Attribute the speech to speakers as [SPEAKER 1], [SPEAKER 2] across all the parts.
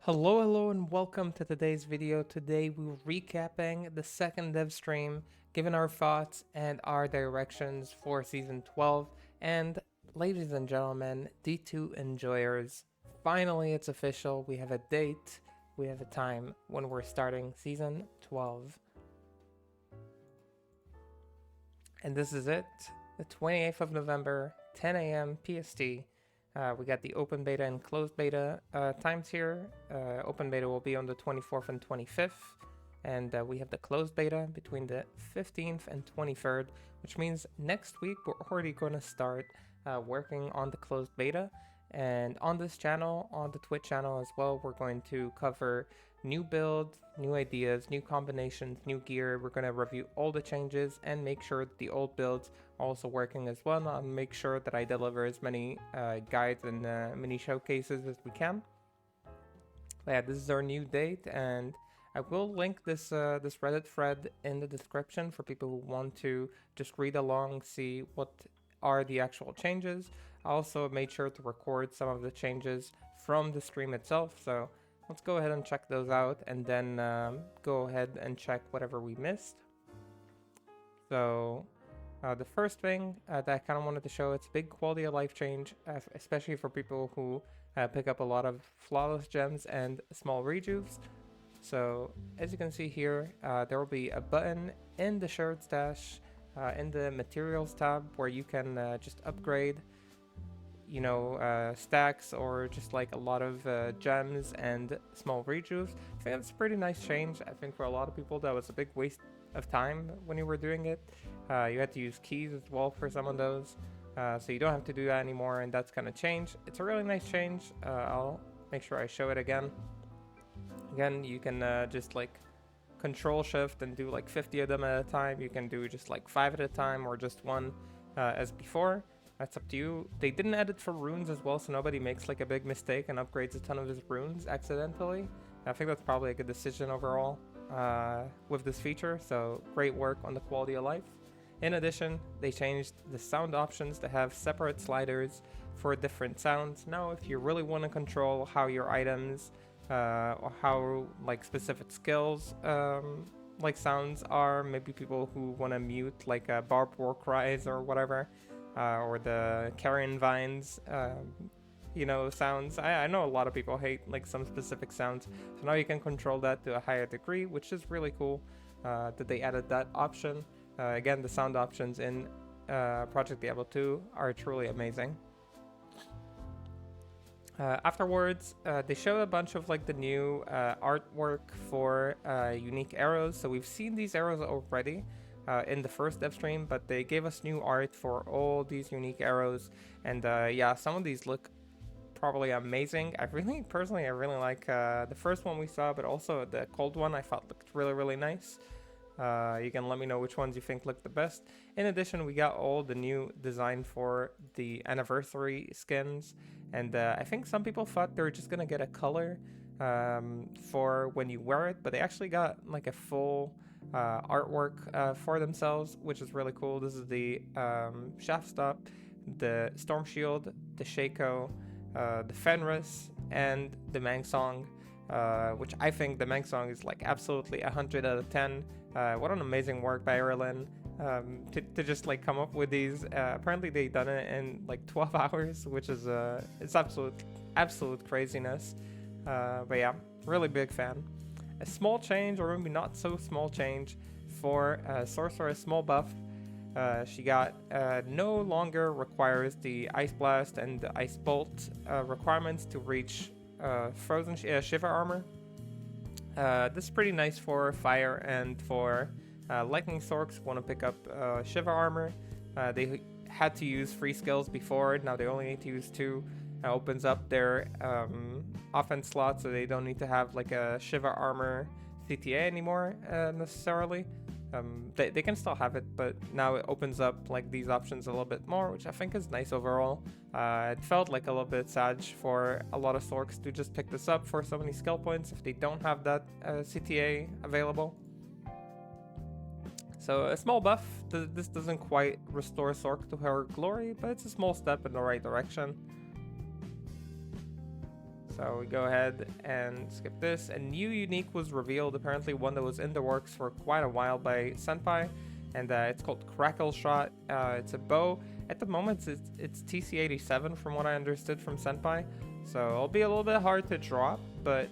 [SPEAKER 1] Hello, and welcome to today's video. Today we're recapping the second dev stream, giving our thoughts and our directions for Season 12. And ladies and gentlemen, D2 enjoyers, finally it's official. We have a date, we have a time when we're starting Season 12. And this is it, the 28th of November, 10 a.m. PST. We got the open beta and closed beta times here. Open beta will be on the 24th and 25th, and we have the closed beta between the 15th and 23rd, which means next week we're already going to start working on the closed beta. And on this channel, on the Twitch channel as well, we're going to cover new builds, new ideas, new combinations, new gear. We're going to review all the changes and make sure that the old builds are also working as well, and make sure that I deliver as many guides and mini showcases as we can. But yeah, this is our new date, and I will link this this Reddit thread in the description for people who want to just read along, see what are the actual changes. I also made sure to record some of the changes from the stream itself, so let's go ahead and check those out, and then go ahead and check whatever we missed. So the first thing that I kind of wanted to show, it's a big quality of life change, especially for people who pick up a lot of flawless gems and small rejuves. So as you can see here, there will be a button in the shared stash in the materials tab where you can just upgrade stacks or just like a lot of gems and small rejuves. I think that's a pretty nice change. I think for a lot of people that was a big waste of time when you were doing it. You had to use keys as well for some of those, so you don't have to do that anymore, and that's gonna change. It's a really nice change. I'll make sure I show it again. Again, you can just like control shift and do like 50 of them at a time. You can do just like 5 at a time or just one as before. That's up to you. They didn't edit for runes as well, so nobody makes like a big mistake and upgrades a ton of his runes accidentally. I think that's probably a good decision overall with this feature, so great work on the quality of life. In addition, they changed the sound options to have separate sliders for different sounds. Now, if you really want to control how your items or how like specific skills like sounds are, maybe people who want to mute like barbed war cries or whatever, or the carrion vines sounds. I know a lot of people hate like some specific sounds, so now you can control that to a higher degree, which is really cool that they added that option. Again, the sound options in Project Diablo 2 are truly amazing. Afterwards, they showed a bunch of like the new artwork for unique arrows. So we've seen these arrows already in the first dev stream, but they gave us new art for all these unique arrows, and yeah, some of these look probably amazing. I really like the first one we saw, but also the cold one I thought looked really nice. You can let me know which ones you think look the best. In addition, we got all the new design for the anniversary skins, and I think some people thought they were just gonna get a color for when you wear it, but they actually got like a full artwork for themselves, which is really cool. This is the Shaft Stop, the Storm Shield, the Shaco, the Fenris, and the Mangsong, which I think the Mangsong is like absolutely 100 out of 10. What an amazing work by Erlen to just like come up with these. Apparently they done it in like 12 hours, which is it's absolute craziness. But yeah, really big fan. A small change, or maybe not so small change, for Sorcerer, a small buff. She got no longer requires the Ice Blast and the Ice Bolt requirements to reach Shiver Armor. This is pretty nice for fire and for lightning sorks who want to pick up Shiver Armor. They had to use 3 skills before, now they only need to use 2. Opens up their offense slot, so they don't need to have like a Shiver Armor CTA anymore necessarily. They can still have it, but now it opens up like these options a little bit more, which I think is nice overall. It felt like a little bit sad for a lot of Sorks to just pick this up for so many skill points if they don't have that CTA available. So a small buff. This doesn't quite restore Sork to her glory, but it's a small step in the right direction. So we go ahead and skip this. A new unique was revealed, apparently one that was in the works for quite a while by Senpai, and it's called Crackle Shot. It's a bow. At the moment, it's TC87 from what I understood from Senpai, so it'll be a little bit hard to drop, but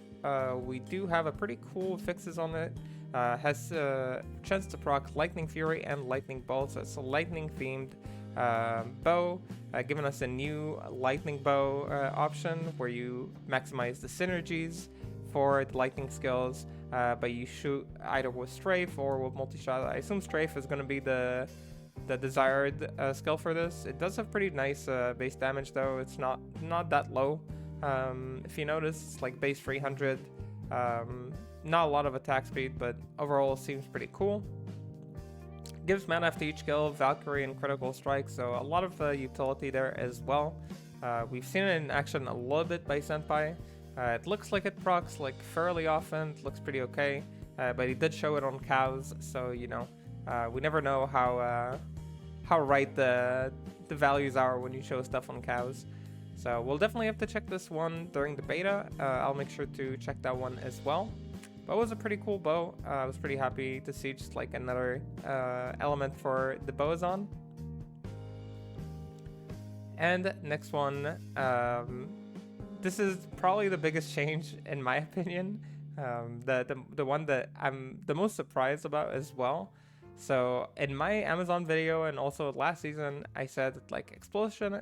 [SPEAKER 1] we do have a pretty cool fixes on it. Has a chance to proc Lightning Fury and Lightning Bolt, so it's a lightning themed bow, giving us a new lightning bow option where you maximize the synergies for the lightning skills, but you shoot either with strafe or with multi-shot. I assume strafe is going to be the desired skill for this. It does have pretty nice base damage though. It's not that low. If you notice, it's like base 300. Not a lot of attack speed, but overall seems pretty cool. Gives mana after each kill, Valkyrie and critical strike, so a lot of utility there as well. We've seen it in action a little bit by Senpai. It looks like it procs like fairly often. It looks pretty okay, but he did show it on cows, so you know, we never know how right the values are when you show stuff on cows. So we'll definitely have to check this one during the beta. I'll make sure to check that one as well. But it was a pretty cool bow. I was pretty happy to see just like another element for the bows on. And next one, this is probably the biggest change in my opinion. The one that I'm the most surprised about as well. So in my Amazon video and also last season, I said like explosive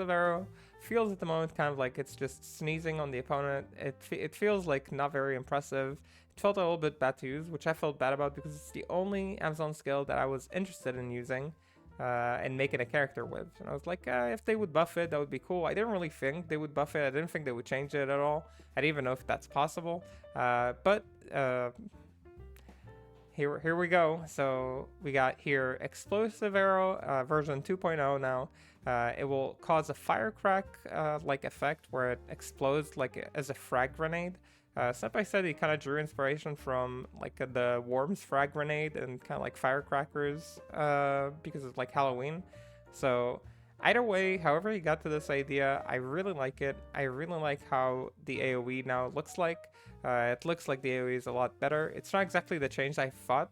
[SPEAKER 1] arrow feels at the moment kind of like it's just sneezing on the opponent. It feels like not very impressive. It felt a little bit bad to use, which I felt bad about because it's the only Amazon skill that I was interested in using and making a character with. And I was like, if they would buff it, that would be cool. I didn't really think they would buff it. I didn't think they would change it at all. I didn't even know if that's possible. But here we go. So we got here explosive arrow version 2.0 now. It will cause a firecrack like effect where it explodes like as a frag grenade. Senpai said he kind of drew inspiration from like the Worms frag grenade and kind of like firecrackers because it's like Halloween. So either way, however he got to this idea, I really like it. I really like how the AoE now looks like. It looks like the AoE is a lot better. It's not exactly the change I thought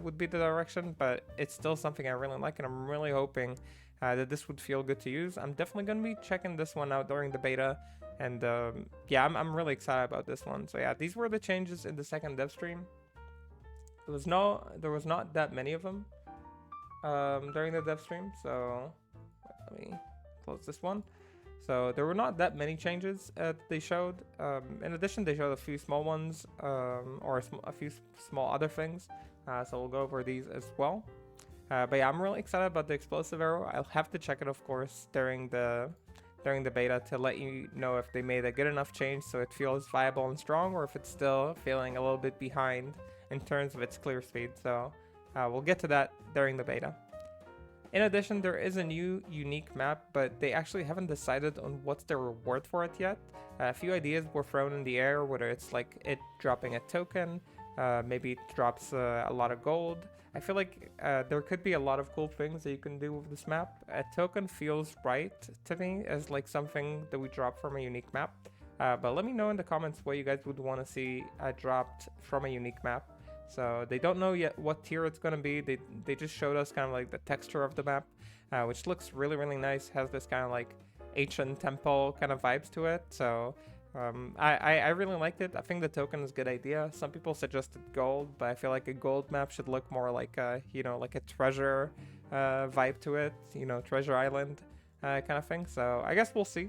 [SPEAKER 1] would be the direction, but it's still something I really like, and I'm really hoping that this would feel good to use. I'm definitely going to be checking this one out during the beta, and yeah, I'm really excited about this one. So yeah, these were the changes in the second dev stream. There was not that many of them during the dev stream, so let me close this one. So there were not that many changes they showed. In addition, they showed a few small ones or a few small other things. So we'll go over these as well. But yeah, I'm really excited about the explosive arrow. I'll have to check it, of course, during the beta to let you know if they made a good enough change so it feels viable and strong, or if it's still feeling a little bit behind in terms of its clear speed. So we'll get to that during the beta. In addition, there is a new unique map, but they actually haven't decided on what's the reward for it yet. A few ideas were thrown in the air, whether it's like it dropping a token, maybe it drops a lot of gold. I feel like there could be a lot of cool things that you can do with this map. A token feels right to me as like something that we drop from a unique map. But let me know in the comments what you guys would want to see dropped from a unique map. So they don't know yet what tier it's going to be. They just showed us kind of like the texture of the map, which looks really, really nice. Has this kind of like ancient temple kind of vibes to it. So I really liked it. I think the token is a good idea. Some people suggested gold, but I feel like a gold map should look more like a, you know, like a treasure vibe to it, you know, treasure island kind of thing. So I guess we'll see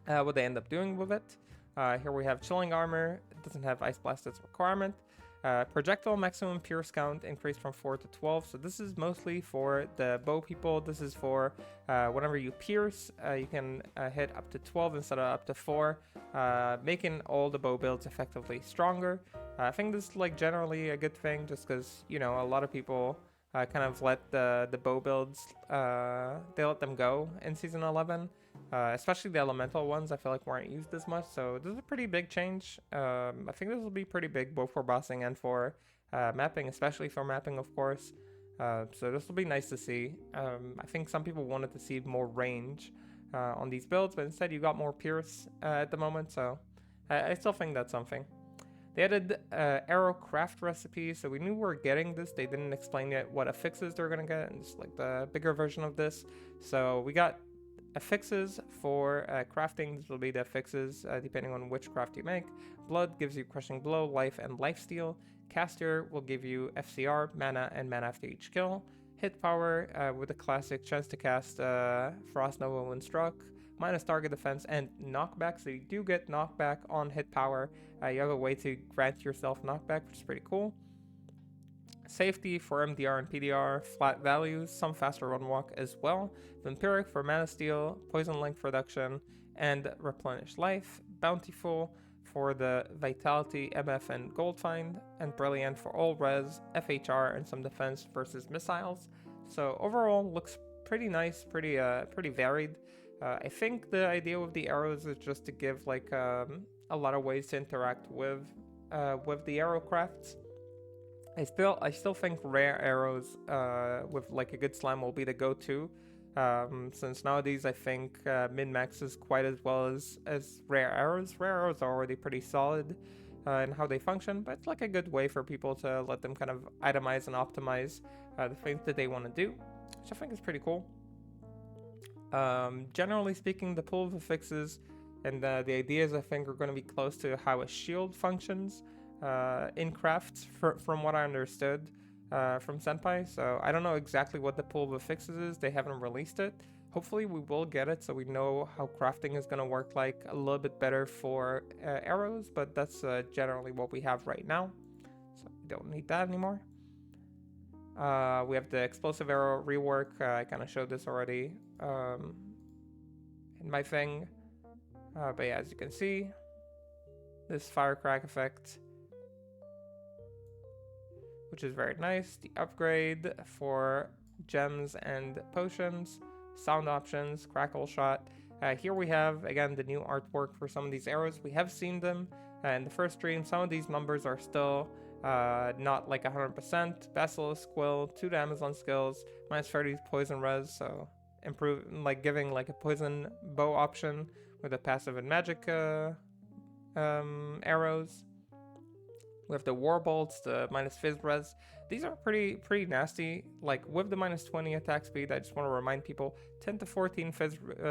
[SPEAKER 1] what they end up doing with it. Here we have chilling armor. It doesn't have ice blast as requirement. Projectile maximum pierce count increased from 4 to 12. So this is mostly for the bow people. This is for whenever you pierce, you can hit up to 12 instead of up to 4, making all the bow builds effectively stronger. I think this is like generally a good thing, just because, you know, a lot of people kind of let the bow builds, they let them go in Season 11. Especially the elemental ones, I feel like weren't used as much, so this is a pretty big change. I think this will be pretty big both for bossing and for mapping, especially for mapping, of course. So this will be nice to see. I think some people wanted to see more range on these builds, but instead you got more Pierce at the moment, so I still think that's something. They added arrow craft recipes, so we knew we were getting this. They didn't explain yet what affixes they're gonna get, and it's like the bigger version of this. So we got affixes for crafting. This will be the affixes depending on which craft you make. Blood gives you crushing blow, life, and lifesteal. Caster will give you FCR, mana, and mana after each kill. Hit power with a classic chance to cast Frost Nova when struck. Minus target defense and knockback, so you do get knockback on hit power. You have a way to grant yourself knockback, which is pretty cool. Safety for MDR and PDR, flat values, some faster run walk as well. Vampiric for mana steal, poison length reduction, and replenish life. Bountiful for the vitality, MF, and gold find, and brilliant for all res, FHR, and some defense versus missiles. So overall, looks pretty nice, pretty varied. I think the idea with the arrows is just to give like a lot of ways to interact with the arrow crafts. I still think rare arrows with like a good slam will be the go-to. Since nowadays I think min-max is quite as well as rare arrows. Rare arrows are already pretty solid in how they function, but it's like a good way for people to let them kind of itemize and optimize the things that they want to do, which I think is pretty cool. Generally speaking, the pool of affixes and the ideas I think are going to be close to how a shield functions in crafts from what I understood from Senpai. So I don't know exactly what the pool of affixes is. They haven't released it. Hopefully we will get it so we know how crafting is going to work like a little bit better for arrows, but that's generally what we have right now. So we don't need that anymore. We have the explosive arrow rework. I kind of showed this already in my thing. But yeah, as you can see, this firecrack effect, which is very nice. The upgrade for gems and potions, sound options, crackle shot. Here we have, again, the new artwork for some of these arrows. We have seen them in the first stream. Some of these numbers are still not like 100%. Basilisk Quill, 2 damage on skills, minus 30 poison res, so improve, like giving like a poison bow option with a passive and magic arrows. We have the war bolts, the minus fizz res. These are pretty nasty. Like with the minus 20 attack speed, I just want to remind people, 10 to 14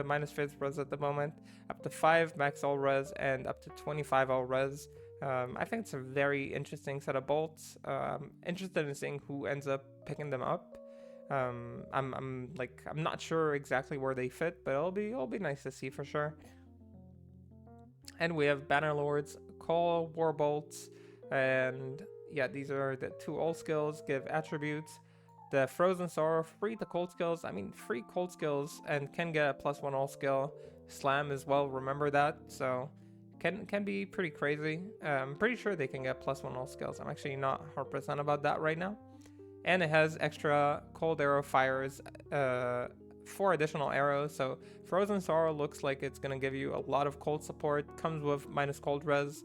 [SPEAKER 1] minus fizz res at the moment, up to 5 max all res, and up to 25 all res. I think it's a very interesting set of bolts. Interested in seeing who ends up picking them up. I'm not sure exactly where they fit, but it'll be nice to see for sure. And we have Bannerlords, Call, War Bolts, and yeah, these are the 2 old skills, give attributes. The Frozen Sorrow, free the cold skills. I mean, free cold skills and can get a +1 all skill. Slam as well, remember that. So can be pretty crazy. I'm pretty sure they can get +1 all skills. I'm actually not 100% about that right now. And it has extra cold arrow fires, 4 additional arrows. So Frozen Sorrow looks like it's gonna give you a lot of cold support. Comes with minus cold res.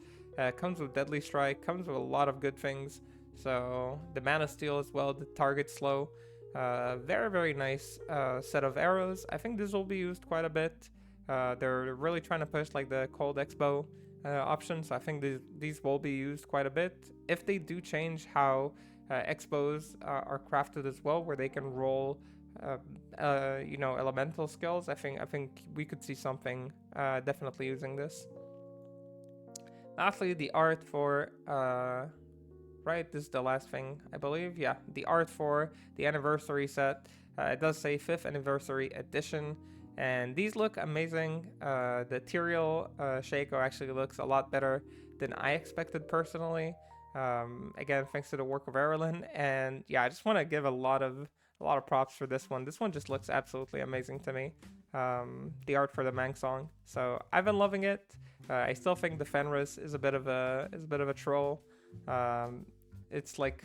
[SPEAKER 1] Comes with Deadly Strike, comes with a lot of good things. So the mana steal as well, the target slow. Very nice set of arrows. I think this will be used quite a bit. They're really trying to push like the cold expo option, so I think these will be used quite a bit. If they do change how expos are crafted as well, where they can roll elemental skills, I think we could see something definitely using this. Lastly, the art for, this is the last thing, I believe. Yeah, the art for the anniversary set. It does say 5th anniversary edition, and these look amazing. The Tyrael Shaco actually looks a lot better than I expected personally. Again, thanks to the work of Erilyn, and yeah, I just want to give a lot of props for this one. This one just looks absolutely amazing to me. The art for the Mang song. So I've been loving it. I still think the Fenris is a bit of a troll. It's like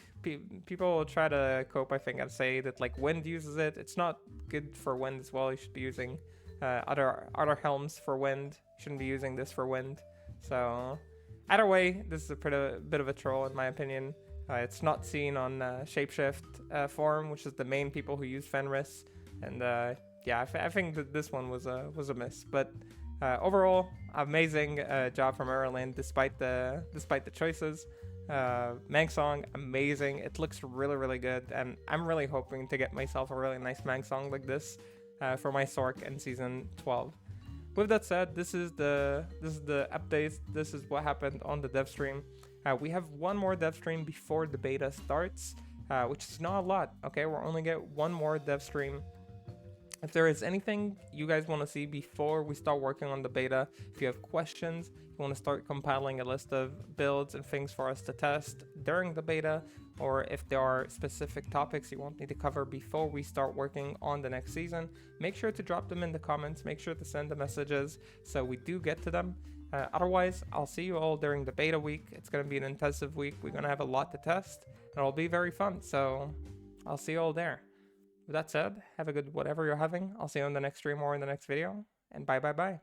[SPEAKER 1] people will try to cope, I think, and say that like Wind uses it. It's not good for Wind as well. You should be using other helms for Wind. You shouldn't be using this for Wind. So either way, this is a bit of a troll in my opinion. It's not seen on Shapeshift forum, which is the main people who use Fenris, and yeah, I think that this one was a miss. But overall, amazing job from Erland despite the choices. Mangsong, amazing. It looks really good, and I'm really hoping to get myself a really nice Mangsong like this for my Sork in season 12. With that said, this is the updates. This is what happened on the dev stream. We have one more dev stream before the beta starts, which is not a lot. Okay, we're only get one more dev stream. If there is anything you guys want to see before we start working on the beta, if you have questions, you want to start compiling a list of builds and things for us to test during the beta, or if there are specific topics you want me to cover before we start working on the next season, make sure to drop them in the comments, make sure to send the messages so we do get to them. Otherwise, I'll see you all during the beta week. It's going to be an intensive week. We're going to have a lot to test, and it'll be very fun. So I'll see you all there. With that said, have a good whatever you're having. I'll see you on the next stream or in the next video, and bye.